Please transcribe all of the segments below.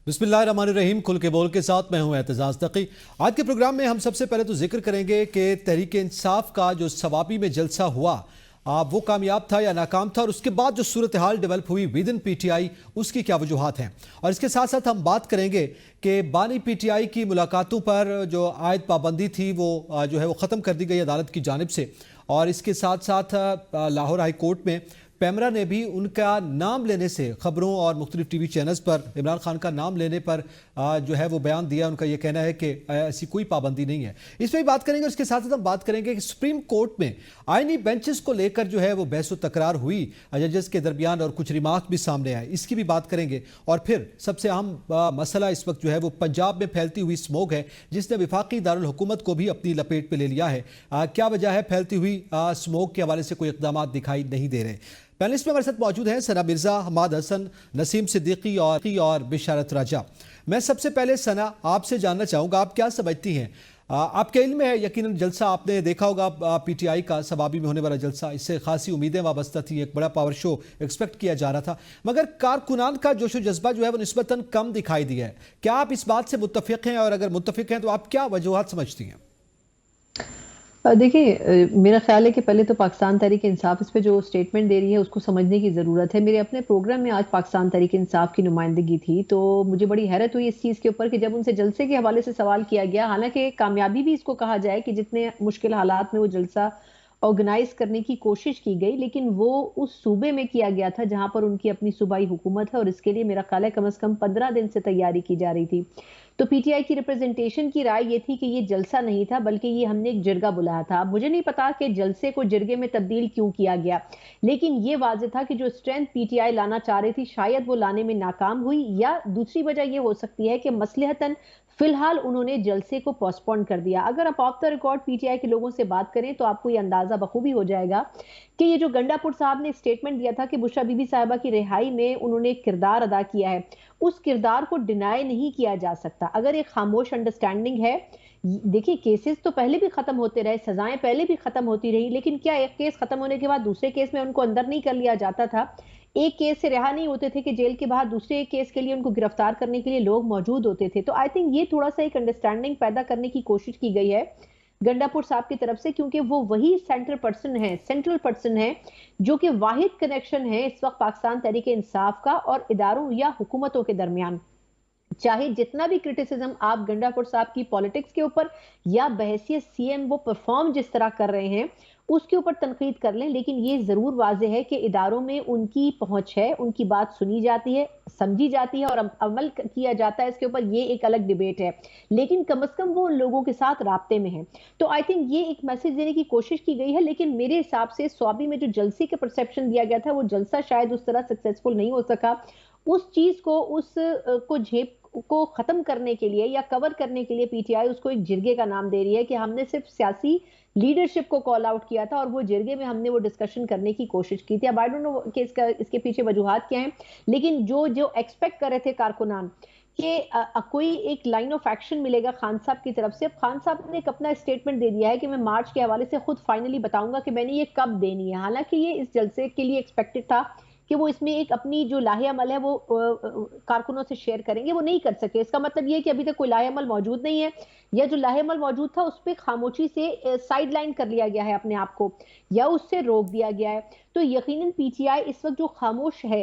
बिस्मिल्लाहिर्रहमानिर्रहीम। खुल के बोल के साथ मैं हूं एतजाज तकी। आज के प्रोग्राम में हम सबसे पहले तो जिक्र करेंगे कि तहरीक इंसाफ का जो सवाबी में जलसा हुआ वो कामयाब था या नाकाम था, और उसके बाद जो सूरत हाल डेवलप हुई विद इन पीटीआई उसकी क्या वजूहात हैं। और इसके साथ साथ हम बात करेंगे कि बानी पीटीआई की मुलाकातों पर जो आयद पाबंदी थी वो जो है वो ख़त्म कर दी गई अदालत की जानिब से। और इसके साथ साथ लाहौर हाई कोर्ट में पैमरा ने भी उनका नाम लेने से खबरों और मुख्तलिफ टीवी चैनल्स पर इमरान खान का नाम लेने पर जो है वो बयान दिया। उनका ये कहना है कि ऐसी कोई पाबंदी नहीं है। इस पर भी बात करेंगे। उसके साथ साथ हम बात करेंगे कि सुप्रीम कोर्ट में आईनी बेंचेस को लेकर जो है वो बहस तकरार हुई जजेस के दरमियान, और कुछ रिमार्क भी सामने आए, इसकी भी बात करेंगे। और फिर सबसे अहम मसला इस वक्त जो है वो पंजाब में फैलती हुई स्मोक है, जिसने वफाकी दारुल हुकूमत को भी अपनी लपेट में ले लिया है। क्या वजह है फैलती हुई स्मोक के हवाले से कोई इकदाम दिखाई नहीं दे रहे। पैनलिस्ट में हमारे साथ मौजूद हैं सना मिर्जा, हमाद हसन, नसीम सिद्दीकी और बिशारत राजा। मैं सबसे पहले सना आपसे जानना चाहूँगा, आप क्या समझती हैं? आपके इल्म है यकीनन जलसा आपने देखा होगा पीटीआई का सवाबी में होने वाला जलसा, इससे खासी उम्मीदें वाबस्ता थी, एक बड़ा पावर शो एक्सपेक्ट किया जा रहा था, मगर कारकुनान का जोशो जज्बा जो है वो निस्बतन कम दिखाई दिया है। क्या आप इस बात से मुत्तफिक हैं, और अगर मुत्तफिक हैं तो आप क्या वजूहात समझती हैं? देखिए, मेरा ख्याल है कि पहले तो पाकिस्तान तहरीक इंसाफ इस पे जो स्टेटमेंट दे रही है उसको समझने की ज़रूरत है। मेरे अपने प्रोग्राम में आज पाकिस्तान तहरीक इंसाफ की नुमाइंदगी थी, तो मुझे बड़ी हैरत हुई इस चीज़ के ऊपर कि जब उनसे जलसे के हवाले से सवाल किया गया, हालांकि कामयाबी भी इसको कहा जाए कि जितने मुश्किल हालात में वो जलसा ऑर्गेनाइज करने की कोशिश की गई, लेकिन वो उस सूबे में किया गया था जहां पर उनकी अपनी सूबाई हुकूमत है, और इसके लिए मेरा ख्याल है कम से कम 15 दिन से तैयारी की जा रही थी। तो पीटीआई की रिप्रेजेंटेशन की राय ये थी कि ये जलसा नहीं था, बल्कि ये हमने एक जिरगा बुलाया था। अब मुझे नहीं पता कि जलसे को जिरगे में तब्दील क्यों किया गया, लेकिन ये वाज़ेह था कि जो स्ट्रेंथ पीटीआई लाना चाह रही थी शायद वो लाने में नाकाम हुई, या दूसरी वजह ये हो सकती है कि मसलहतन फिलहाल उन्होंने जलसे को पोस्टपोन कर दिया। अगर आप ऑफ द रिकॉर्ड पीटीआई के लोगों से बात करें तो आपको ये अंदाजा बखूबी हो जाएगा कि ये जो गंडापुर साहब ने स्टेटमेंट दिया था कि बुशरा बीबी साहिबा की रिहाई में उन्होंने एक किरदार अदा किया है, उस किरदार को डिनाई नहीं किया जा सकता। अगर एक खामोश अंडरस्टैंडिंग है, देखिए केसेस तो पहले भी खत्म होते रहे, सजाएं पहले भी खत्म होती रही, लेकिन क्या एक केस खत्म होने के बाद दूसरे केस में उनको अंदर नहीं कर लिया जाता था? एक केस से रिहा नहीं होते थे कि जेल के बाहर दूसरे केस के लिए उनको गिरफ्तार करने के लिए लोग मौजूद होते थे। तो आई थिंक ये थोड़ा सा एक अंडरस्टैंडिंग पैदा करने की कोशिश की गई है गंडापुर साहब की तरफ से, क्योंकि वो वही सेंट्रल पर्सन है जो कि वाहिद कनेक्शन है इस वक्त पाकिस्तान तहरीक इंसाफ का और इदारों या हुकूमतों के दरमियान। चाहे जितना भी क्रिटिसिज्म आप गंडापुर साहब की पॉलिटिक्स के ऊपर या बहैसियत सीएम वो परफॉर्म जिस तरह कर रहे हैं उसके ऊपर तनकीद कर लें, लेकिन ये जरूर वाज़ेह है कि इदारों में उनकी पहुंच है, उनकी बात सुनी जाती है, समझी जाती है और अमल किया जाता है। इसके ऊपर ये एक अलग डिबेट है, लेकिन कम से कम वो उन लोगों के साथ राब्ते में है। तो आई थिंक ये एक मैसेज देने की कोशिश की गई है, लेकिन मेरे हिसाब से स्वाबी में जो जलसे के परसेप्शन दिया गया था वो जलसा शायद उस तरह सक्सेसफुल नहीं हो सका। उस चीज को को झेप को खत्म करने के लिए या कवर करने के लिए पीटीआई उसको एक जिरगे का नाम दे रही है कि हमने सिर्फ सियासी लीडरशिप को कॉल आउट किया था और वो जिरगे में हमने वो डिस्कशन करने की कोशिश की थी। अब आई डोंट नो कि इसके पीछे वजूहात क्या हैं, लेकिन जो जो एक्सपेक्ट कर रहे थे कारकुनान कि कोई एक लाइन ऑफ एक्शन मिलेगा खान साहब की तरफ से। अब खान साहब ने एक अपना स्टेटमेंट दे दिया है कि मैं मार्च के हवाले से खुद फाइनली बताऊंगा कि मैंने ये कब देनी है। हालांकि ये इस जलसे के लिए एक्सपेक्टेड था कि वो इसमें एक अपनी जो लाहे अमल है वो कारकुनों से शेयर करेंगे, वो नहीं कर सके। इसका मतलब ये है कि अभी तक कोई लाहे अमल मौजूद नहीं है, या जो लाहे अमल मौजूद था उस पर खामोशी से साइड लाइन कर लिया गया है अपने आप को, या उससे रोक दिया गया है। तो यकीनन पीटीआई इस वक्त जो खामोश है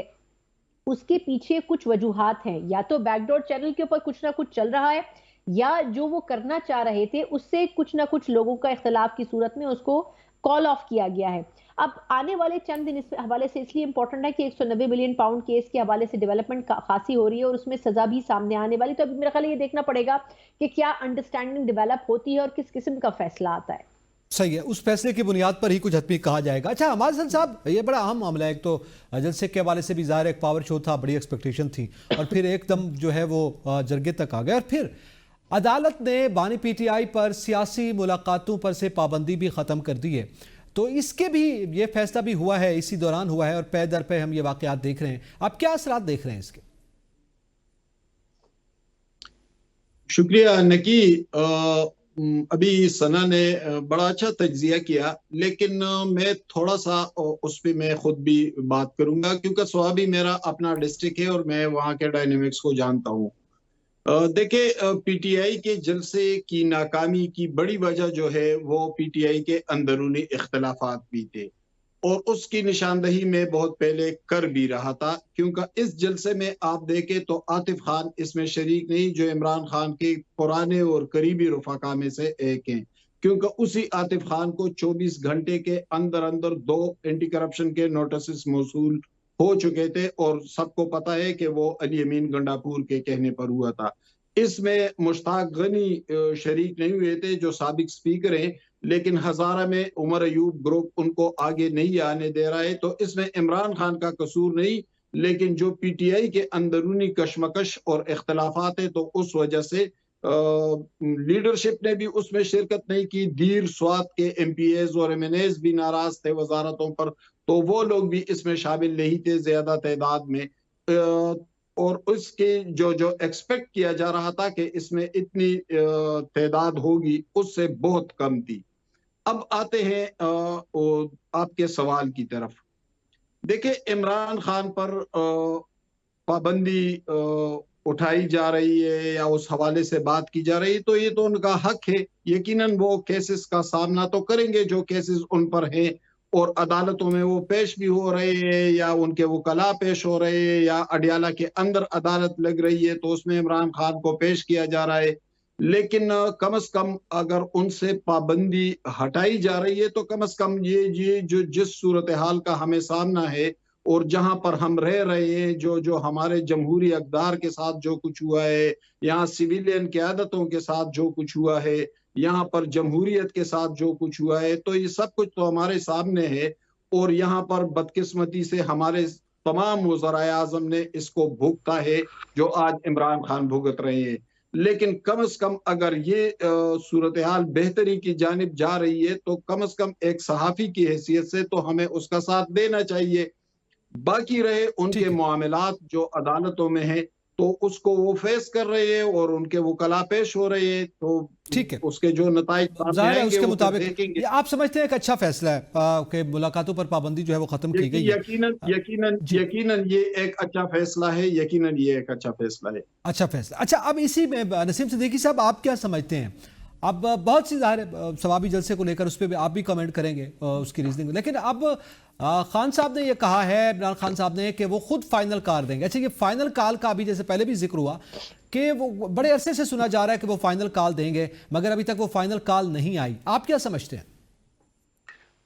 उसके पीछे कुछ वजूहात हैं, या तो बैकडोर चैनल के ऊपर कुछ ना कुछ चल रहा है, या जो वो करना चाह रहे थे उससे कुछ ना कुछ लोगों का इख्तलाफ की सूरत में उसको कॉल ऑफ किया गया है। अब आने वाले चंद दिन इस हवाले से इसलिए इंपॉर्टेंट है कि 190 बिलियन पाउंड केस के हवाले से डेवलपमेंट खासी हो रही है और उसमें सजा भी सामने आने वाली। तो अभी मेरा ख्याल ये देखना पड़ेगा कि क्या अंडरस्टैंडिंग डेवलप होती है और किस किस्म का फैसला आता है। सही है, उस फैसले की बुनियाद पर ही कुछ हतमी कहा जाएगा। अच्छा हमाद हसन साहब, ये बड़ा अहम मामला है। एक तो जलसे के हवाले से भी ज़ाहिर एक पावर शो था, बड़ी एक्सपेक्टेशन थी, और फिर एकदम जो है वो जरगे तक आ गया, और फिर अदालत ने बानी पीटीआई पर सियासी मुलाकातों पर से पाबंदी भी ख़त्म कर दी है। तो इसके भी ये फैसला भी हुआ है, इसी दौरान हुआ है, और पे दर पे हम ये वाक़यात देख रहे हैं। आप क्या असरात देख रहे हैं इसके? शुक्रिया नकी। अभी सना ने बड़ा अच्छा तज्जिया किया, लेकिन मैं थोड़ा सा उस पर मैं खुद भी बात करूंगा, क्योंकि स्वाबी मेरा अपना डिस्ट्रिक्ट है और मैं वहाँ के डायनेमिक्स को जानता हूँ। देखिए, पीटीआई के जलसे की नाकामी की बड़ी वजह जो है वो पीटीआई के अंदरूनी इख्तलाफात भी थे और उसकी निशानदही में बहुत पहले कर भी रहा था, क्योंकि इस जलसे में आप देखें तो आतिफ खान इसमें शरीक नहीं, जो इमरान खान के पुराने और करीबी रफाका में से एक हैं, क्योंकि उसी आतिफ खान को 24 घंटे के अंदर अंदर 2 एंटी करप्शन के नोटिस मौसूल हो चुके थे और सबको पता है कि वो अली अमीन गंडापुर के कहने पर हुआ था। इसमें मुश्ताक गनी शरीक नहीं हुए थे, जो साबिक स्पीकर हैं, लेकिन हजारा में उमर अयूब ग्रुप उनको आगे नहीं आने दे रहा है। तो इसमें इमरान खान का कसूर नहीं, लेकिन जो पीटीआई के अंदरूनी कशमकश और इख्तलाफात है, तो उस वजह से लीडरशिप ने भी उसमें शिरकत नहीं की। दीर स्वात के एमपीएज और एमएनएज भी नाराज थे वजारतों पर, तो वो लोग भी इसमें शामिल नहीं थे ज्यादा तादाद में। और उसके जो जो एक्सपेक्ट किया जा रहा था कि इसमें इतनी तादाद होगी, उससे बहुत कम थी। अब आते हैं आपके सवाल की तरफ। देखिए, इमरान खान पर पाबंदी उठाई जा रही है या उस हवाले से बात की जा रही है, तो ये तो उनका हक है। यकीनन वो केसेस का सामना तो करेंगे जो केसेस उन पर हैं, और अदालतों में वो पेश भी हो रहे हैं या उनके वकला पेश हो रहे हैं या अडियाला के अंदर अदालत लग रही है तो उसमें इमरान खान को पेश किया जा रहा है। लेकिन कम से कम अगर उनसे पाबंदी हटाई जा रही है तो कम से कम ये जो जिस सूरत हाल का हमें सामना है और जहां पर हम रह रहे हैं, जो जो हमारे जमहूरी अक़दार के साथ जो कुछ हुआ है, यहाँ सिविलियन क़यादतों के साथ जो कुछ हुआ है, यहाँ पर जमहूरियत के साथ जो कुछ हुआ है, तो ये सब कुछ तो हमारे सामने है। और यहाँ पर बदकिस्मती से हमारे तमाम वज़राए आज़म ने इसको भुगता है, जो आज इमरान खान भुगत रहे हैं। लेकिन कम से कम अगर ये सूरत हाल बेहतरी की जानिब जा रही है, तो कम से कम एक सहाफ़ी की हैसियत से तो हमें उसका साथ देना चाहिए। बाकी रहे उनके ठीक है। मामलात जो अदालतों में है, तो उसको वो फेस कर रहे हैं और उनके वकला पेश हो रहे हैं, तो ठीक है, उसके जो नताइज सामने जाहिर है आएंगे उसके वो फिर मुताबिक देखेंगे। ये आप समझते हैं एक अच्छा फैसला है कि मुलाकातों पर पाबंदी जो है वो खत्म की गई है। यकीनन यकीनन जी, यकीनन ये एक अच्छा फैसला है, यकीनन ये एक अच्छा फैसला है। अच्छा फैसला। अच्छा, अब इसी में नसीम सिद्दीकी साहब आप क्या समझते हैं? अब बहुत सी ज़ाहिर है शबाबी जलसे को लेकर उस पर भी आप भी कमेंट करेंगे उसकी रीजनिंग, लेकिन अब खान साहब ने ये कहा है, इमरान खान साहब ने, कि वो खुद फाइनल कॉल देंगे। अच्छा, ये फाइनल कॉल का अभी जैसे पहले भी जिक्र हुआ कि वो बड़े अरसे से सुना जा रहा है कि वो फाइनल कॉल देंगे, मगर अभी तक वो फाइनल कॉल नहीं आई। आप क्या समझते हैं?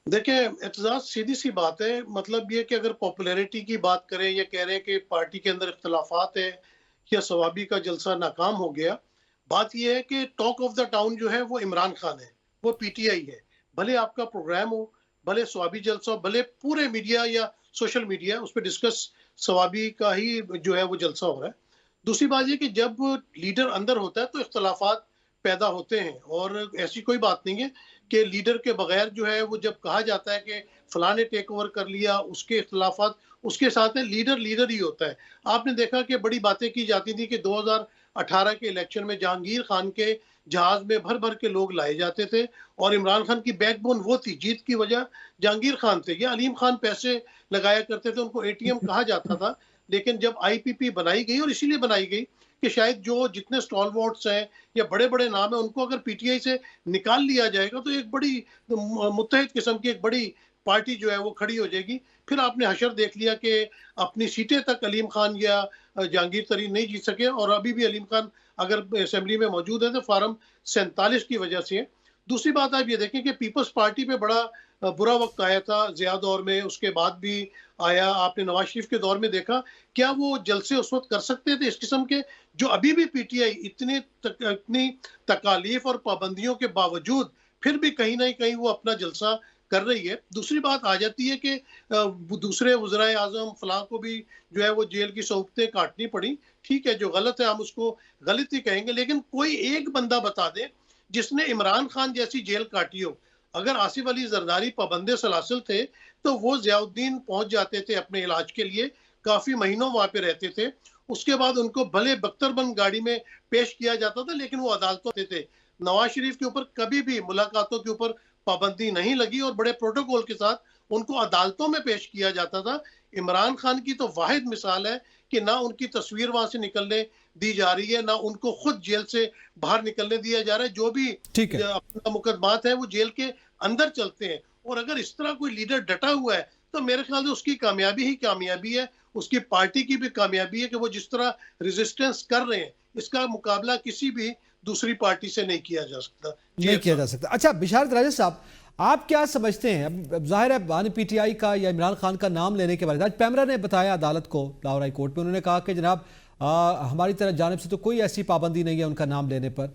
देखिए एतजाज, सीधी सी बात है। मतलब ये कि अगर पॉपुलैरिटी की बात करें या कह रहे हैं कि पार्टी के अंदर इख्तलाफात है या सवाबी का जलसा नाकाम हो गया, बात यह है कि टॉक ऑफ द टाउन जो है वो इमरान खान है, वो पीटीआई है। भले आपका प्रोग्राम हो, भले सवाबी जलसा हो, भले पूरे मीडिया या सोशल मीडिया उस पर डिस्कस सवाबी का ही जो है वो जलसा हो रहा है। दूसरी बात यह कि जब लीडर अंदर होता है तो इख्तलाफात पैदा होते हैं, और ऐसी कोई बात नहीं है कि लीडर के बगैर जो है वो जब कहा जाता है कि फलां ने टेक ओवर कर लिया, उसके इख्तलाफात उसके साथ है, लीडर लीडर ही होता है। आपने देखा कि बड़ी बातें की जाती थी कि 2018 के इलेक्शन में जहांगीर खान के जहाज में भर भर के लोग लाए जाते थे और इमरान खान की बैकबोन वो थी, जीत की वजह जहांगीर खान थे या अलीम खान पैसे लगाया करते थे, उनको एटीएम कहा जाता था। लेकिन जब आईपीपी बनाई गई, और इसीलिए बनाई गई कि शायद जो जितने स्टॉलवर्ड्स हैं या बड़े बड़े नाम हैं उनको अगर पीटीआई से निकाल लिया जाएगा तो एक बड़ी मुत्तहिद किस्म की एक बड़ी पार्टी जो है वो खड़ी हो जाएगी। फिर आपने हशर देख लिया कि अपनी सीटें तक अलीम खान या जहांगीर तरीन नहीं जीत सके, और अभी भी अलीम खान अगर असेंबली में मौजूद है तो फार्म 47 की वजह से है। दूसरी बात आप ये देखें कि पीपल्स पार्टी पे बड़ा बुरा वक्त आया था ज़िया दौर में, उसके बाद भी आया, आपने नवाज शरीफ के दौर में देखा। क्या वो जलसे उस वक्त कर सकते थे इस किस्म के, जो अभी भी पीटीआई इतनी तकालीफ और पाबंदियों के बावजूद फिर भी कहीं ना कहीं वो अपना जलसा कर रही है। दूसरी बात आ जाती है कि दूसरे वज़राए आज़म फलां को भी जो है वो जेल की सहुबतें काटनी पड़ी। ठीक है, जो गलत है हम उसको गलत ही कहेंगे, लेकिन कोई एक बंदा बता दे जिसने इमरान खान जैसी जेल काटी हो। अगर आसिफ अली जरदारी पाबंदे सलासिल थे तो वो ज़ियाउद्दीन पहुंच जाते थे अपने इलाज के लिए, काफ़ी महीनों वहाँ पे रहते थे। उसके बाद उनको भले बख्तरबंद गाड़ी में पेश किया जाता था, लेकिन वो अदालतों थे। नवाज शरीफ के ऊपर कभी भी मुलाकातों के ऊपर पाबंदी नहीं लगी और बड़े प्रोटोकॉल के साथ उनको अदालतों में पेश किया जाता था। इमरान खान की तो वाहिद मिसाल है कि ना उनकी तस्वीर वहां से निकलने दी जा रही है, ना उनको खुद जेल से बाहर निकलने दिया जा रहा है। जो भी ठीक है। अपना मुकदमात है वो जेल के अंदर चलते हैं। और अगर इस तरह कोई लीडर डटा हुआ है तो मेरे ख्याल से उसकी कामयाबी ही कामयाबी है, उसकी पार्टी की भी कामयाबी है कि वो जिस तरह रेजिस्टेंस कर रहे हैं, इसका मुकाबला किसी भी दूसरी पार्टी से नहीं किया जा सकता। नहीं किया जा सकता। अच्छा बिशारत राजा साहब, आप क्या समझते हैं, अब जाहिर है बानी पीटीआई का या इमरान खान का नाम लेने के बाद आज पैमरा ने बताया अदालत को, लाहौर हाई कोर्ट में उन्होंने कहा कि जनाब हमारी तरफ जानिब से तो कोई ऐसी पाबंदी नहीं है उनका नाम लेने पर,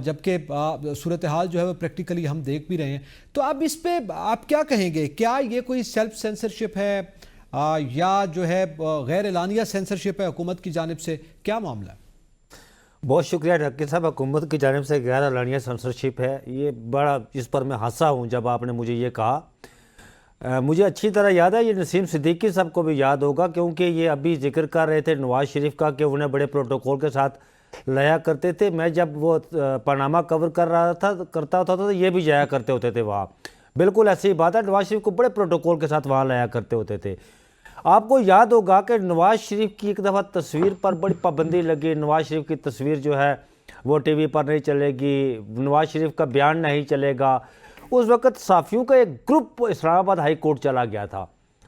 जबकि सूरत हाल जो है वो प्रैक्टिकली हम देख भी रहे हैं। तो अब इस पे आप क्या कहेंगे, क्या ये कोई सेल्फ सेंसरशिप है या जो है गैर एलानिया सेंसरशिप है हुकूमत की जानिब से, क्या मामला है? बहुत शुक्रिया नक्की साहब, हुकूमत की जानिब से गैर एलानिया सेंसरशिप है, ये बड़ा इस पर मैं हंसा हूँ जब आपने मुझे ये कहा। मुझे अच्छी तरह याद है, ये नसीम सिद्दीकी साहब को भी याद होगा, क्योंकि ये अभी जिक्र कर रहे थे नवाज शरीफ का कि उन्हें बड़े प्रोटोकॉल के साथ लाया करते थे। मैं जब वो पनामा कवर करता होता था तो ये भी जाया करते होते थे वहाँ। बिल्कुल ऐसी बात है, नवाज शरीफ को बड़े प्रोटोकॉल के साथ वहाँ लाया करते होते थे। आपको याद होगा कि नवाज शरीफ की एक दफ़ा तस्वीर पर बड़ी पाबंदी लगी, नवाज शरीफ की तस्वीर जो है वो टीवी पर नहीं चलेगी, नवाज शरीफ का बयान नहीं चलेगा। उस वक़्त साफ़ियों का एक ग्रुप इस्लामाबाद हाई कोर्ट चला गया था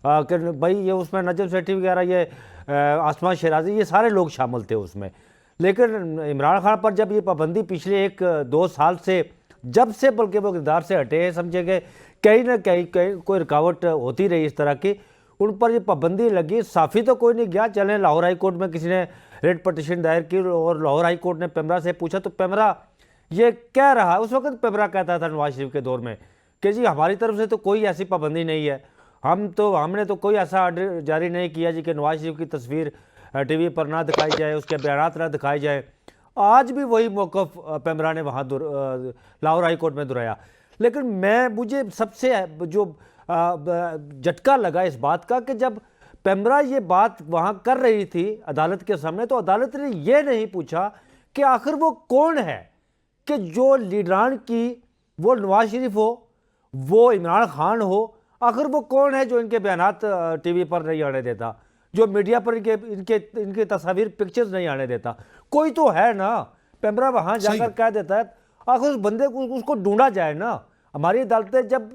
कि भाई ये उसमें नजम सेठी वगैरह, ये आसमान शराजी, ये सारे लोग शामिल थे उसमें। लेकिन इमरान खान पर जब ये पाबंदी पिछले 1-2 साल से, जब से बल्कि वो इक़्तिदार से हटे हैं, समझे गए कहीं ना कहीं कोई रुकावट होती रही इस तरह की, उन पर ये पाबंदी लगी। साफ़ी तो कोई नहीं गया, चलें लाहौर हाई कोर्ट में किसी ने रेट पटिशन दायर की और लाहौर हाई कोर्ट ने पेमरा से पूछा तो पेमरा ये कह रहा है, उस वक्त पेमरा कहता था नवाज शरीफ के दौर में कि जी हमारी तरफ से तो कोई ऐसी पाबंदी नहीं है, हमने तो कोई ऐसा आर्डर जारी नहीं किया जी कि नवाज शरीफ की तस्वीर टीवी पर ना दिखाई जाए, उसके बयानात ना दिखाए जाए। आज भी वही मौक़िफ़ पेमरा ने वहाँ लाहौर हाई कोर्ट में दोहराया। लेकिन मुझे सबसे जो झटका लगा इस बात का कि जब पेमरा ये बात वहाँ कर रही थी अदालत के सामने, तो अदालत ने ये नहीं पूछा कि आखिर वो कौन है कि जो लीडरान की, वो नवाज शरीफ हो, वो इमरान खान हो, आखिर वो कौन है जो इनके बयानात टीवी पर नहीं आने देता, जो मीडिया पर इनके तस्वीर पिक्चर्स नहीं आने देता। कोई तो है ना। पेमरा वहाँ जाकर कह देता है, आखिर उस बंदे को उसको ढूंढा जाए ना। हमारी अदालतें जब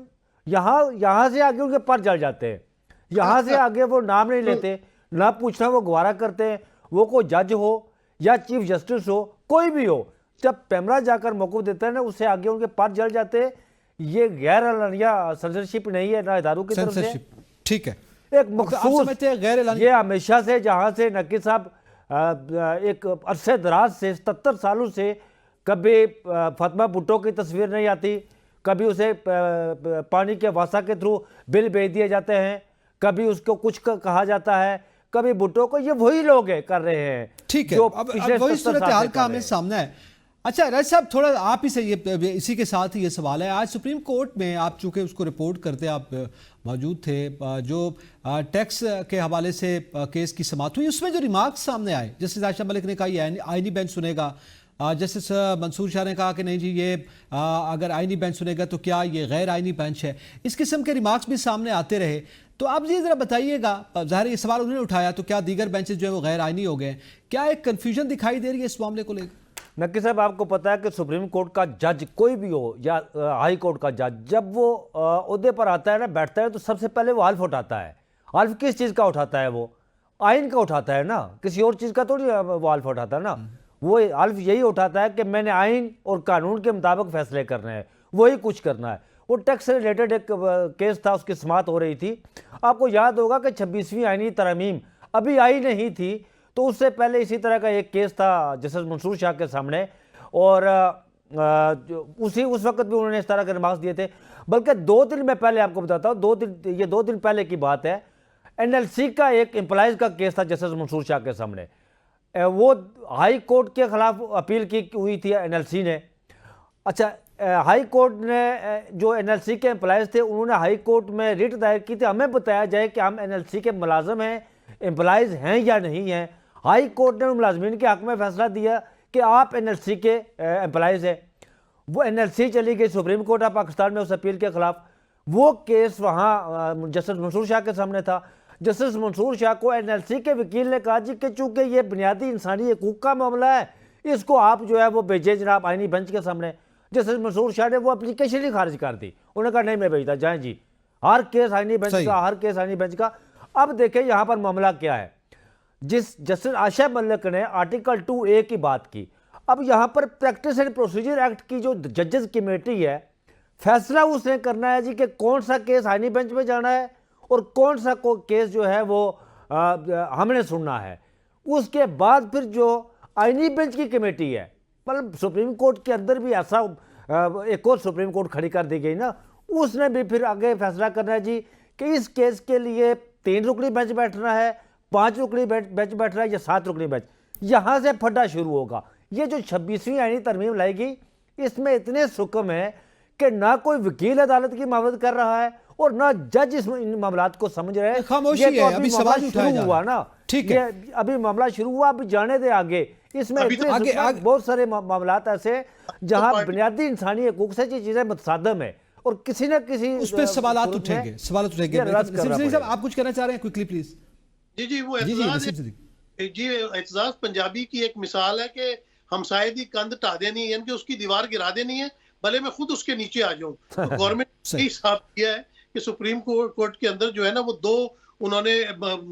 यहाँ से आगे उनके पर जल जाते हैं, यहाँ से आगे वो नाम नहीं लेते, ना पूछना वो गवारा करते हैं, वो कोई जज हो या चीफ जस्टिस हो, कोई भी हो, जब पेमरा जाकर मौक़िफ़ देता है ना, उससे आगे उनके पर जल जाते हैं। ये गैर एलानिया सेंसरशिप नहीं है ना इदारों की तरफ से, ठीक है, एक मखसूस गैर ये हमेशा से, जहाँ से नकी साहब एक अरसे दराज से 77 सालों से कभी फातिमा भुट्टो की तस्वीर नहीं आती, कभी उसे पानी के वासा के थ्रू बिल भेज दिए जाते हैं, कभी उसको कुछ कहा जाता है, कभी भुट्टो को, ये वही लोग कर रहे हैं। ठीक है, अब वही सूरत हाल का हमें सामना है। अच्छा राज साहब, थोड़ा आप ही से ये इसी के साथ ही ये सवाल है, आज सुप्रीम कोर्ट में आप चूंकि उसको रिपोर्ट करते आप मौजूद थे, जो टैक्स के हवाले से केस की समाअत हुई, उसमें जो रिमार्क्स सामने आए, जस्टिस आयशा मलिक ने कहा ये आईनी बेंच सुनेगा, जस्टिस मंसूर शाह ने कहा कि नहीं जी ये अगर आईनी बेंच सुनेगा तो क्या ये गैर आईनी बेंच है, इस किस्म के रिमार्क्स भी सामने आते रहे। तो आप जी ज़रा बताइएगा, ज़ाहिर ये सवाल उन्होंने उठाया, तो क्या दीगर बेंचेस जो है वो गैर आईनी हो गए, क्या एक कन्फ्यूजन दिखाई दे रही है इस मामले को लेकर? नक्की साहब, आपको पता है कि सुप्रीम कोर्ट का जज कोई भी हो या हाई कोर्ट का जज, जब वो ओहदे पर आता है ना, बैठता है, तो सबसे पहले वो हल्फ उठाता है। हल्फ किस चीज़ का उठाता है? वो आइन का उठाता है ना, किसी और चीज़ का थोड़ी वो हल्फ उठाता है ना। वो हल्फ यही उठाता है कि मैंने आइन और कानून के मुताबिक फैसले करने हैं, वही कुछ करना है। वो टैक्स से रिलेटेड एक केस था, उसकी समाअत हो रही थी। आपको याद होगा कि 26वीं आइनी तरमीम अभी आई नहीं थी, तो उससे पहले इसी तरह का एक केस था जस्टिस मंसूर शाह के सामने, और उस वक्त भी उन्होंने इस तरह के रिमार्क्स दिए थे। बल्कि 2 दिन में पहले आपको बताता हूँ, 2 दिन पहले की बात है, NLC का एक एम्प्लॉइज़ का केस था जस्टिस मंसूर शाह के सामने। वो हाई कोर्ट के खिलाफ अपील की हुई थी NLC ने। अच्छा, हाई कोर्ट ने जो NLC के एम्प्लॉइज़ थे, उन्होंने हाई कोर्ट में रिट दायर की थी, हमें बताया जाए कि हम NLC के मुलाजिम हैं, एम्प्लॉइज़ हैं या नहीं हैं। हाई कोर्ट ने मुलाजमीन के हक़ में फैसला दिया कि आप NLC के एम्प्लॉइज़ हैं। वो NLC चली गई सुप्रीम कोर्ट ऑफ पाकिस्तान में उस अपील के ख़िलाफ़। वो केस वहाँ जस्टिस मंसूर शाह के सामने था। जस्टिस मंसूर शाह को एनएलसी के वकील ने कहा जी कि चूंकि ये बुनियादी इंसानी हकूक का मामला है, इसको आप जो है वो भेजें जनाब आईनी बेंच के सामने। जस्टिस मंसूर शाह ने वो एप्लीकेशन ही खारिज कर दी, उन्होंने कहा नहीं मैं भेजता, जाएं जी, हर केस आईनी बेंच का, हर केस आईनी बेंच का। अब देखें यहाँ पर मामला क्या है। जिस जस्टिस आशा मलिक ने आर्टिकल 2A की बात की, अब यहाँ पर प्रैक्टिस एंड प्रोसीजर एक्ट की जो जजेस कमेटी है, फैसला उसने करना है जी कि कौन सा केस आईनी बेंच में जाना है और कौन सा केस जो है वो हमने सुनना है। उसके बाद फिर जो आईनी बेंच की कमेटी है, मतलब सुप्रीम कोर्ट के अंदर भी ऐसा एक और सुप्रीम कोर्ट खड़ी कर दी गई ना, उसने भी फिर आगे फैसला करना है जी कि इस केस के लिए 3 रुकनी बेंच बैठना है, 5 रुकनी बेंच बैठना है या 7 रुकनी बेंच। यहाँ से फड्डा शुरू होगा। ये जो 26वीं आईनी तरमीम लाएगी, इसमें इतने सुकम है कि ना कोई वकील अदालत की मदद कर रहा है और ना जज इस इन मामलात को समझ रहे हैं। खामोशी ये तो है, अभी सवाल उठाया जा हुआ ना, ठीक है, अभी मामला शुरू हुआ, अभी जाने दे आगे। इसमें आगे बहुत सारे मामलात ऐसे जहां बुनियादी इंसानी हकूक से ये चीजें मुतसादम है और किसी न किसी उस पर सवालात उठेंगे, सवाल उठेंगे। साहब आप कुछ कहना चाह रहे हैं क्विकली प्लीज? जी वो एतजाज पंजाबी की एक मिसाल है कि हम शायद ही कंध ढा देनी है, यानी कि उसकी दीवार गिरा देनी है, भले मैं खुद उसके नीचे आ जाऊं। तो गवर्नमेंट ने हिसाब किया है कि सुप्रीम कोर्ट के अंदर जो है ना वो 2 उन्होंने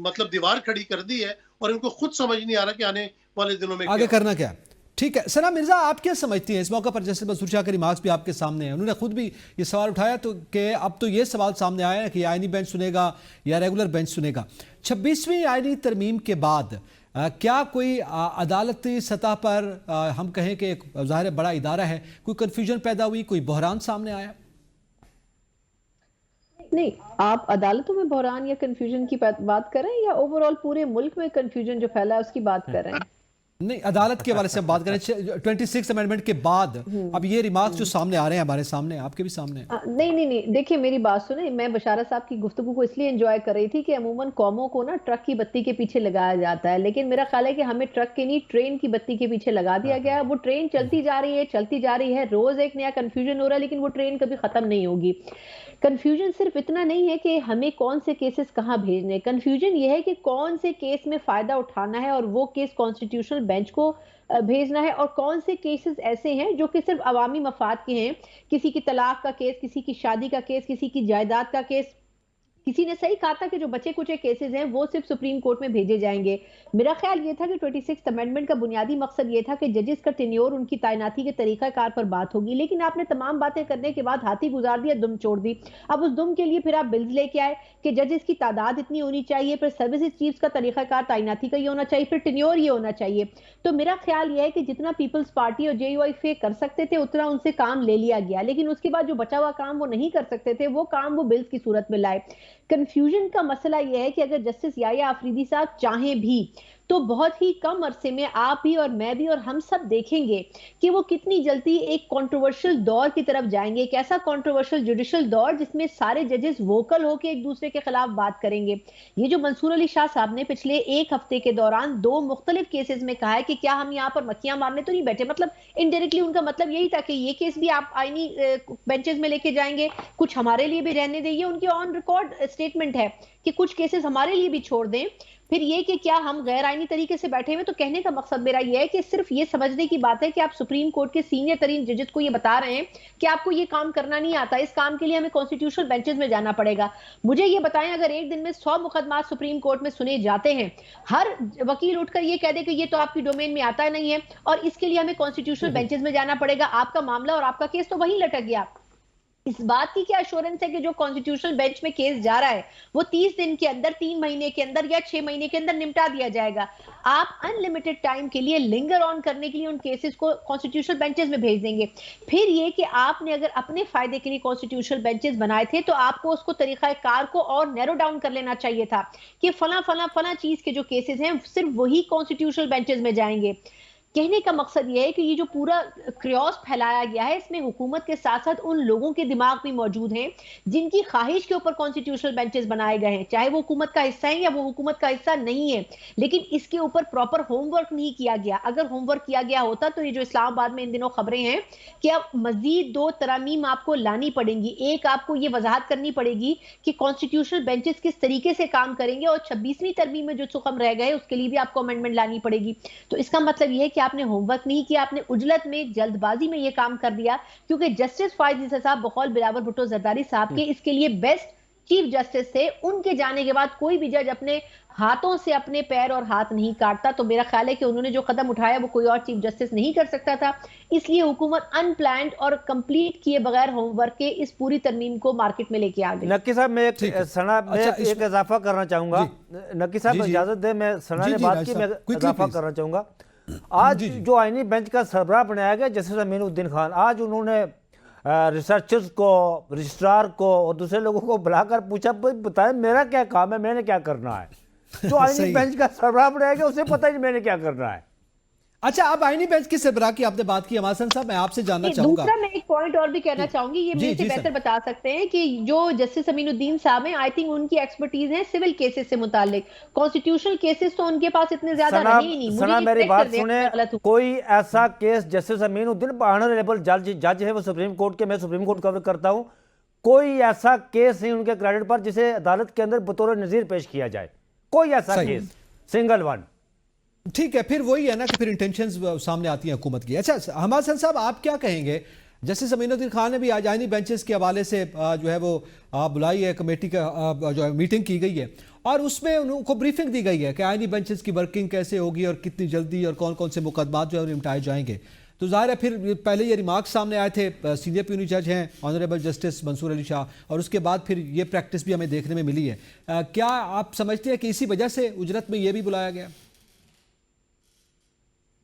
मतलब दीवार खड़ी कर दी है और इनको खुद समझ नहीं आ रहा कि आने वाले दिनों में आगे करना क्या। ठीक है सना मिर्जा, आप क्या समझती हैं इस मौके पर? जैसे मंसूर शाह के रिमार्क्स भी आपके सामने हैं, उन्होंने खुद भी ये सवाल उठाया तो कि अब तो ये सवाल सामने आया है कि आईनी बेंच सुनेगा या रेगुलर बेंच सुनेगा। 26वीं आईनी तरमीम के बाद क्या कोई अदालती सतह पर हम कहें कि एक ज़ाहिर बड़ा इदारा है, कोई कन्फ्यूजन पैदा हुई, कोई बहरान सामने आया? नहीं, आप अदालतों में बहरान या कंफ्यूजन की बात कर रहे हैं या ओवरऑल पूरे मुल्क में कंफ्यूजन जो फैला है उसकी बात कर रहे हैं? नहीं, अदालत के हवाले से हम बात करें। 26 अमेंडमेंट के बाद अब ये रिमार्क्स जो सामने आ रहे हैं, हमारे सामने, आपके भी सामने। नहीं, देखिए मेरी बात सुने, मैं बशारा साहब की गुफ्तगू को इसलिए एंजॉय कर रही थी कि अमूमन कौमों को ना ट्रक की बत्ती के पीछे लगाया जाता है, लेकिन मेरा ख्याल है कि हमें ट्रक के नहीं ट्रेन की बत्ती के पीछे लगा दिया गया है। वो ट्रेन चलती जा रही है, रोज एक नया कंफ्यूजन हो रहा है, लेकिन वो ट्रेन कभी खत्म नहीं होगी। कंफ्यूजन सिर्फ इतना नहीं है कि हमें कौन से केसेस कहां भेजने, कंफ्यूजन ये है कि कौन से केस में फायदा उठाना है और वो केस कॉन्स्टिट्यूशनल बेंच को भेजना है, और कौन से केसेस ऐसे हैं जो कि सिर्फ अवामी मफाद के हैं। किसी की तलाक का केस, किसी की शादी का केस, किसी की जायदाद का केस। किसी ने सही कहा था कि जो बचे कुछ केसेस हैं वो सिर्फ सुप्रीम कोर्ट में भेजे जाएंगे। मेरा ख्याल ये था कि 26th अमेंडमेंट का बुनियादी मकसद ये था कि जजेस का टेन्योर, उनकी तैनाती के तरीकाकार पर बात होगी, लेकिन आपने तमाम बातें करने के बाद हाथी गुजार दिया, दुम छोड़ दी। अब उस दुम के लिए फिर आप बिल्स लेके आए कि जजेस की तादाद इतनी होनी चाहिए, फिर सर्विसेज चीफ्स का तरीकाकार तैनाती का ये होना चाहिए, फिर टेन्योर ये होना चाहिए। तो मेरा ख्याल ये है कि जितना पीपल्स पार्टी और JUIF कर सकते थे उतना उनसे काम ले लिया गया, लेकिन उसके बाद जो बचा हुआ काम वो नहीं कर सकते थे, वो काम वो बिल्स की सूरत में लाए। कंफ्यूजन का मसला यह है कि अगर जस्टिस याया आफरीदी साहब चाहें भी तो बहुत ही कम अरसे में आप भी और मैं भी और हम सब देखेंगे कि वो कितनी जल्दी एक कंट्रोवर्शियल दौर की तरफ जाएंगे, एक ऐसा कंट्रोवर्शियल जुडिशियल दौर जिसमें सारे जजेस वोकल होकर एक दूसरे के खिलाफ बात करेंगे। ये जो मंसूर अली शाह साहब ने पिछले 1 हफ्ते के दौरान 2 मुख्तलिफ केसेस में कहा है कि क्या हम यहाँ पर मक्खियां मारने तो नहीं बैठे, मतलब इनडायरेक्टली उनका मतलब यही था कि ये केस भी आप आईनी बेंचेस में लेके जाएंगे, कुछ हमारे लिए भी रहने देंगे। उनके ऑन रिकॉर्ड स्टेटमेंट है कि कुछ केसेस हमारे लिए भी छोड़ दें। फिर ये कि क्या हम गैर आईनी तरीके से बैठे हुए। तो कहने का मकसद मेरा ये है कि सिर्फ ये समझने की बात है कि आप सुप्रीम कोर्ट के सीनियर तरीन जजेस को ये बता रहे हैं कि आपको ये काम करना नहीं आता, इस काम के लिए हमें कॉन्स्टिट्यूशनल बेंचेस में जाना पड़ेगा। मुझे ये बताएं, अगर एक दिन में 100 मुकदमा सुप्रीम कोर्ट में सुने जाते हैं, हर वकील उठकर ये कह दे कि ये तो आपकी डोमेन में आता नहीं है और इसके लिए हमें कॉन्स्टिट्यूशनल बेंचेस में जाना पड़ेगा, आपका मामला और आपका केस तो वहीं लटक गया। इस बात की क्या एश्योरेंस है कि जो कॉन्स्टिट्यूशनल बेंच में केस जा रहा है वो 30 दिन के अंदर, 3 महीने के अंदर या 6 महीने के अंदर निपटा दिया जाएगा? आप अनलिमिटेड टाइम के लिए लिंगर ऑन करने के लिए उन केसेस को कॉन्स्टिट्यूशनल बेंचेस में भेज देंगे। फिर ये कि आपने अगर अपने फायदे के लिए कॉन्स्टिट्यूशनल बेंचेस बनाए थे तो आपको उसको तरीकाकार को और नैरो डाउन कर लेना चाहिए था कि फला चीज के जो केसेस हैं सिर्फ वही कॉन्स्टिट्यूशनल बेंचेस में जाएंगे। कहने का मकसद ये है कि ये जो पूरा क्रियोस फैलाया गया है, इसमें हुकूमत के साथ साथ उन लोगों के दिमाग भी मौजूद हैं जिनकी ख्वाहिश के ऊपर कॉन्स्टिट्यूशनल बेंचेस बनाए गए हैं, चाहे वो हुकूमत का हिस्सा है या वो हुकूमत का हिस्सा नहीं है, लेकिन इसके ऊपर प्रॉपर होमवर्क नहीं किया गया। अगर होमवर्क किया गया होता तो ये जो इस्लामाबाद में इन दिनों खबरें हैं कि अब मजीद 2 तरमीम आपको लानी पड़ेंगी। एक, आपको ये वजाहत करनी पड़ेगी कि कॉन्स्टिट्यूशनल बेंचेस किस तरीके से काम करेंगे, और 26वीं तरमीम में जो सुखम रह गए उसके लिए भी आपको अमेंडमेंट लानी पड़ेगी। तो इसका मतलब यह है कि आपने होमवर्क नहीं किया, आपने उजलत में, जल्दबाजी में यह काम कर दिया, क्योंकि जस्टिस फायज ईसा साहब बकौल बिलावल भुट्टो जरदारी साहब के इसके लिए बेस्ट चीफ जस्टिस थे। उनके जाने के बाद कोई भी जज अपने हाथों से अपने पैर और हाथ नहीं काटता, तो मेरा ख्याल है कि उन्होंने जो कदम उठाया वो कोई और चीफ जस्टिस नहीं कर सकता था। इसलिए हुकूमत अनप्लान्ड और कंप्लीट किए बगैर होमवर्क के इस पूरी तरमीम को मार्केट में लेके आ गई। नक्की साहब, मैं एक इजाफा करना चाहूंगा। नक्की साहब इजाजत दे, मैं सना ने बात की, मैं इजाफा करना चाहूंगा। आज जो आईनी बेंच का सरबराह बनाया गया जस्टिस अमीनुद्दीन खान, आज उन्होंने रिसर्चर्स को, रजिस्ट्रार को और दूसरे लोगों को बुलाकर पूछा, बताएं मेरा क्या काम है, मैंने क्या करना है। जो आईनी बेंच का सरबराह बनाया गया उसे पता ही नहीं मैंने क्या करना है। अच्छा, अब आईनी बेंच की सरबराह की आपने बात की, हमासन साहब मैं आपसे जानना चाहूंगा। दूसरा मैं एक पॉइंट और भी कहना चाहूंगी, ये मेरे से बेहतर बता सकते हैं कि जो जस्टिस अमीनुद्दीन साहब हैं, आई थिंक उनकी एक्सपर्टीज है सिविल केसेस से मुतालिक, कॉन्स्टिट्यूशनल केसेस तो उनके पास इतने ज्यादा नहीं। सना मेरी बात सुने, कोई ऐसा केस जस्टिस अमीनुद्दीन ऑनरेबल जज है, वो सुप्रीम कोर्ट के, मैं सुप्रीम कोर्ट कवर करता हूं, कोई ऐसा केस नहीं उनके क्रेडिट पर जिसे अदालत के अंदर बतौर नजीर पेश किया जाए, कोई ऐसा केस, सिंगल वन। ठीक है, फिर वही है ना कि फिर इंटेंशंस सामने आती हैं हुकूमत की। अच्छा, हमासन साहब आप क्या कहेंगे? जस्टिस अमीनुद्दीन खान ने भी आज आईनी बेंचेस के हवाले से जो है वो बुलाई है, कमेटी का जो है मीटिंग की गई है और उसमें उनको ब्रीफिंग दी गई है कि आईनी बेंचेस की वर्किंग कैसे होगी और कितनी जल्दी और कौन कौन से मुकदमात जो है निपटाए जाएंगे। तो जाहिर है फिर पहले ये रिमार्क्स सामने आए थे, सीनियर प्यूनी जज हैं ऑनरेबल जस्टिस मंसूर अली शाह, और उसके बाद फिर ये प्रैक्टिस भी हमें देखने में मिली है। क्या आप समझते हैं कि इसी वजह से उजरत में ये भी बुलाया गया?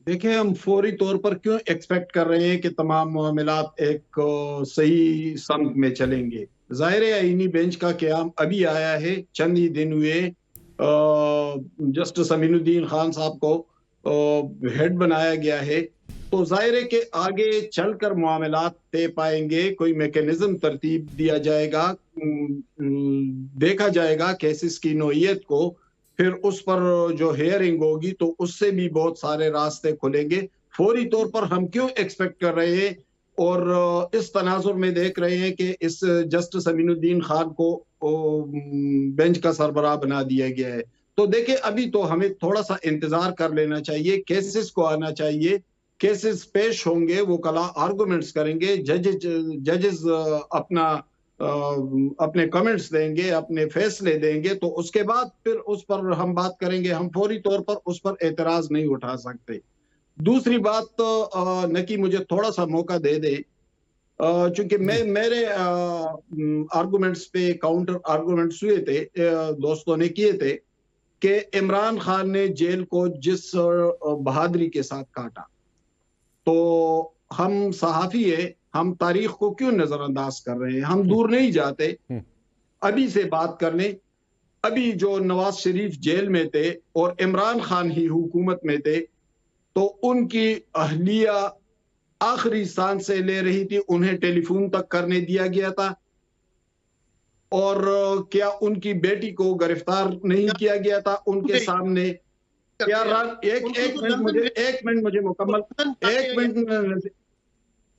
देखिए, हम फौरी तौर पर क्यों एक्सपेक्ट कर रहे हैं कि तमाम मामलात एक सही समत में चलेंगे। जाहिर है आईनी बेंच का क़याम अभी आया है, चंद ही दिन हुए जस्टिस अमीनुद्दीन खान साहब को हेड बनाया गया है, तो जाहिर है कि आगे चलकर मामलात तय पाएंगे, कोई मैकेनिज्म तरतीब दिया जाएगा, देखा जाएगा केसेस की नौइयत को, फिर उस पर जो हेयरिंग होगी तो उससे भी बहुत सारे रास्ते खुलेंगे। फौरी तौर पर हम क्यों एक्सपेक्ट कर रहे हैं और इस तनाजुर में देख रहे हैं कि इस जस्टिस अमीनुद्दीन खान को बेंच का सरबराह बना दिया गया है। तो देखिए, अभी तो हमें थोड़ा सा इंतजार कर लेना चाहिए, केसेस को आना चाहिए, केसेस पेश होंगे, वो कला आर्गुमेंट्स करेंगे, जजेस अपने कमेंट्स देंगे, अपने फैसले देंगे, तो उसके बाद फिर उस पर हम बात करेंगे। हम फौरी तौर पर उस पर एतराज नहीं उठा सकते। दूसरी बात, तो नकी मुझे थोड़ा सा मौका दे दे, चूंकि मेरे आर्गुमेंट्स पे काउंटर आर्गुमेंट्स हुए थे, दोस्तों ने किए थे कि इमरान खान ने जेल को जिस बहादुरी के साथ काटा, तो हम सहाफी है, हम तारीख को क्यों नजरअंदाज कर रहे हैं? हम दूर नहीं जाते, अभी से बात करने। अभी जो नवाज शरीफ जेल में थे और इमरान खान ही हुकूमत में थे, तो उनकी अहलिया आखिरी सांसें ले रही थी, उन्हें टेलीफोन तक करने दिया गया था, और क्या उनकी बेटी को गिरफ्तार नहीं किया गया था उनके सामने? क्या एक मिनट मुझे मुकम्मल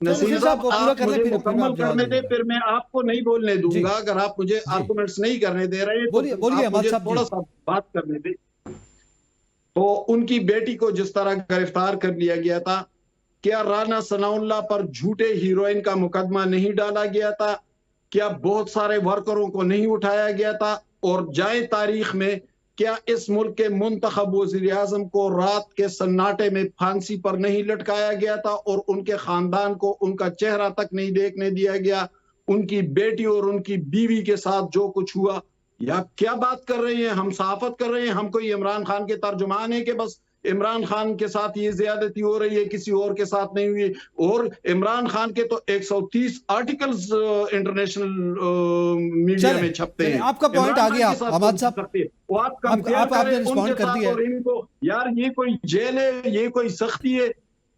नसीम साहब मुझे मुकम्मल करने दे, फिर मैं आपको नहीं बोलने दूंगा अगर आप मुझे आर्गुमेंट्स नहीं करने दे रहे, तो आप मुझे थोड़ा सा बात करने दे। तो उनकी बेटी को जिस तरह गिरफ्तार कर लिया गया था, क्या राना सनाउल्लाह पर झूठे हीरोइन का मुकदमा नहीं डाला गया था? क्या बहुत सारे वर्करों को नहीं उठाया गया था? और जाए तारीख में, क्या इस मुल्क के मुंतखब वज़ीर आज़म को रात के सन्नाटे में फांसी पर नहीं लटकाया गया था और उनके खानदान को उनका चेहरा तक नहीं देखने दिया गया? उनकी बेटी और उनकी बीवी के साथ जो कुछ हुआ, या क्या बात कर रहे हैं? हम सहाफत कर रहे हैं? हम कोई इमरान खान के तर्जुमान है कि बस इमरान खान के साथ ये ज्यादती हो रही है, किसी और के साथ नहीं हुई? और इमरान खान के तो 130 आर्टिकल्स इंटरनेशनल मीडिया में छपते हैं। आपका पॉइंट आ गया अहमद साहब, आपने रिस्पॉन्ड कर दिया। यार ये कोई जेल है, ये कोई सख्ती है?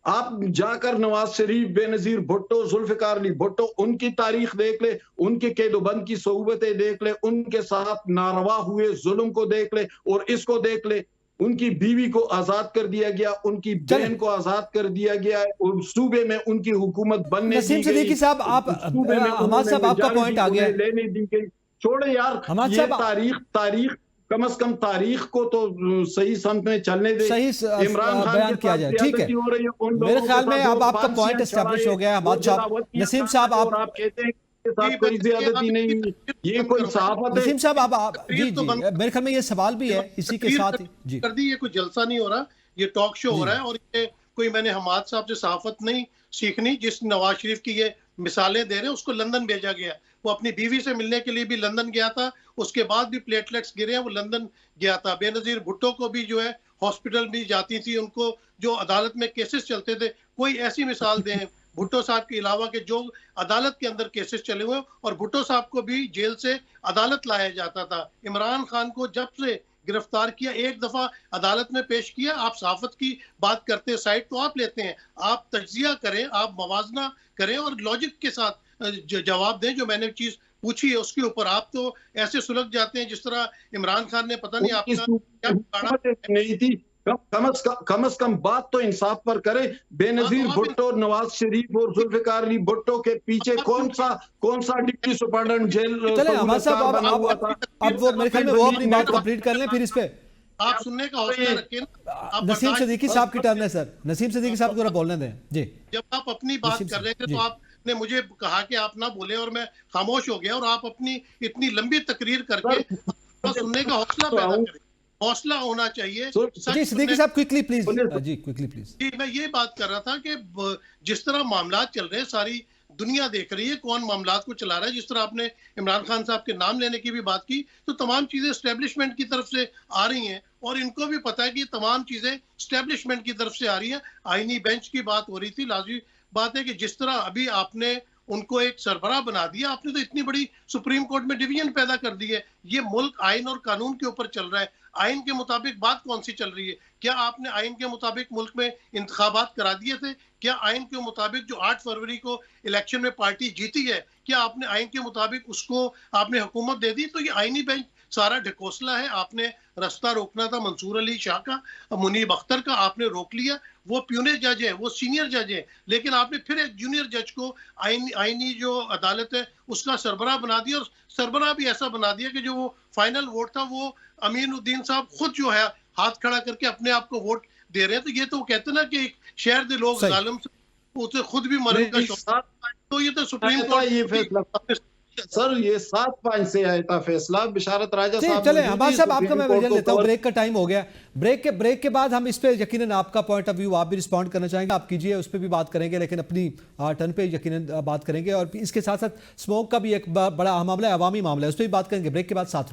आप जाकर नवाज शरीफ, बेनजीर भुट्टो, जुल्फिकार अली भुट्टो, उनकी तारीख देख ले, उनके कैदोबंद की सोहबतें देख ले, उनके साथ नारवा हुए जुल्म को देख ले, और इसको देख ले, उनकी बीवी को आजाद कर दिया गया, उनकी बहन को आजाद कर दिया गया है, और सूबे में उनकी हुकूमत बनने नसीम सिद्दीकी साहब, आप हमाद साहब, आपका पॉइंट आ गया, लेने दी गई। छोड़े यार, ये तारीख कम से कम तारीख को तो सही समत में चलने दे, सही इमरान खान बयान किया जाए। ठीक है, मेरे ख्याल में अब आपका पॉइंट एस्टेब्लिश हो गया है। हमाद साहब, नसीम साहब, आप कहते हैं कोई ज्यादती नहीं, ये कोई सहाफत है। नसीम साहब, आप जी जी, मेरे ख्याल में ये सवाल भी है इसी के साथ जी कर दी। ये कोई जलसा नहीं हो रहा, ये टॉक शो हो रहा है, और ये कोई मैंने हमाद साहब से सहाफत नहीं सीखनी। जिस नवाज शरीफ की ये मिसालें दे रहे हैं, उसको लंदन भेजा गया, वो अपनी बीवी से मिलने के लिए भी लंदन गया था, उसके बाद भी प्लेटलेट्स गिरे हैं, वो लंदन गया था। बेनजीर भुट्टो को भी जो है हॉस्पिटल भी जाती थी, उनको जो अदालत में केसेस चलते थे, कोई ऐसी मिसाल दें भुट्टो साहब के अलावा के जो अदालत के अंदर केसेस चले हुए, और भुट्टो साहब को भी जेल से अदालत लाया जाता था। इमरान खान को जब से गिरफ्तार किया, एक दफा अदालत में पेश किया। आप सहाफत की बात करते हैं, साइड तो आप लेते हैं, आप तज्जिया करें, आप मवाजना करें और लॉजिक के साथ जवाब दें। जो मैंने चीज पूछी है उसके ऊपर आप तो ऐसे सुलझ जाते हैं जिस तरह इमरान खान ने पता नहीं आपका क्या नहीं थी। कम से कम बात तो इंसाफ पर करे। बेनजीर भुट्टो, नवाज शरीफ और जुल्फिकार अली भुट्टो के पीछे कौन सा डिप्टी सुपरिटेंडेंट जेल। चले हमाद साहब, अब वो मेरे ख्याल में वो अपनी बात कंप्लीट कर लें, फिर इस पे आप सुनने का हौसला रखें। नसीम सिद्दीकी साहब की टर्न है सर, नसीम सिद्दीकी साहब को जरा बोलने दें जी। जब आप अपनी बात कर रहे थे तो आपने मुझे कहा कि आप ना बोले, और मैं खामोश हो गया, और आप अपनी इतनी लंबी तकरीर करके सुनने का हौसला पैदा करें। हौसला होना चाहिए। जी सिद्दीकी साहब, क्विकली प्लीज जी, क्विकली प्लीज। जी, मैं ये बात कर रहा था कि जिस तरह मामला चल रहे हैं, सारी दुनिया देख रही है कौन मामला को चला रहा है। जिस तरह आपने इमरान खान साहब के नाम लेने की भी बात की, तो तमाम चीजें एस्टेब्लिशमेंट की तरफ से आ रही हैं, और इनको भी पता है कि तमाम चीजें एस्टेब्लिशमेंट की तरफ से आ रही हैं। आईनी बेंच की बात हो रही थी, लाजमी बात है कि जिस तरह अभी आपने उनको एक सरबराह बना दिया, आपने तो इतनी बड़ी सुप्रीम कोर्ट में डिवीजन पैदा कर दी है। ये मुल्क आइन और कानून के ऊपर चल रहा है। आइन के मुताबिक बात कौन सी चल रही है? क्या आपने आइन के मुताबिक मुल्क में इंतखाबात करा दिए थे? क्या आइन के मुताबिक जो 8 फरवरी को इलेक्शन में पार्टी जीती है, क्या आपने आइन के मुताबिक उसको आपने हुकूमत दे दी? तो ये आइनी बेंच सारा ढकोसला है। आपने रास्ता रोकना था मंसूर अली शाह का, मुनीब अख्तर का, आपने रोक लिया। वो प्यूने जज है, वो सीनियर जज है, लेकिन आपने फिर एक जूनियर जज को आईनी जो अदालत है उसका सरबराह बना दिया, और सरबराह भी ऐसा बना दिया कि जो वो फाइनल वोट था वो अमीन उद्दीन साहब खुद जो है हाथ खड़ा करके अपने आप को वोट दे रहे हैं। तो ये तो कहते हैं ना कि शहर के लोग जालिम से उसे खुद भी मरने का शौक। तो ये तो सुप्रीम कोर्ट ये फैसला सर, ये 7-5 से आया था फैसला। बिशारत राजा साहब, चले हमाद साहब, आपका मैं वर्जन लेता हूं, ब्रेक का टाइम हो गया। ब्रेक के बाद हम इस पे यकीनन आपका पॉइंट ऑफ व्यू आप भी रिस्पॉन्ड करना चाहेंगे, आप कीजिए, उस पर भी बात करेंगे, लेकिन अपनी टर्न पे यकीनन बात करेंगे। और इसके साथ साथ स्मोक का भी एक बड़ा मामला है, अवामी मामला है, उस पर भी बात करेंगे। ब्रेक के बाद साथ रहिए।